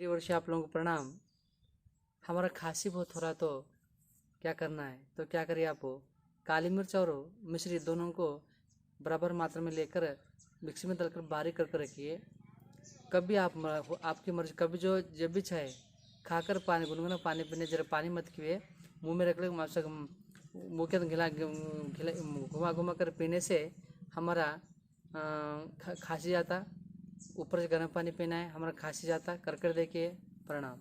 वर्षीय आप लोगों को प्रणाम। हमारा खांसी बहुत हो रहा तो क्या करना है? तो क्या करिए, आप काली मिर्च और मिश्री दोनों को बराबर मात्रा में लेकर मिक्सी में डालकर बारीक करके रखिए। कभी आपकी मर्जी, कभी जब भी चाहे खाकर पानी, गुनगुना पानी पीने, जरा पानी मत पिए, मुंह में रख ले, मुँह के घुमा घुमा कर पीने से हमारा खांसी जाता। ऊपर से गर्म पानी पीना है, हमारा खांसी जाता। कर देखिए। प्रणाम।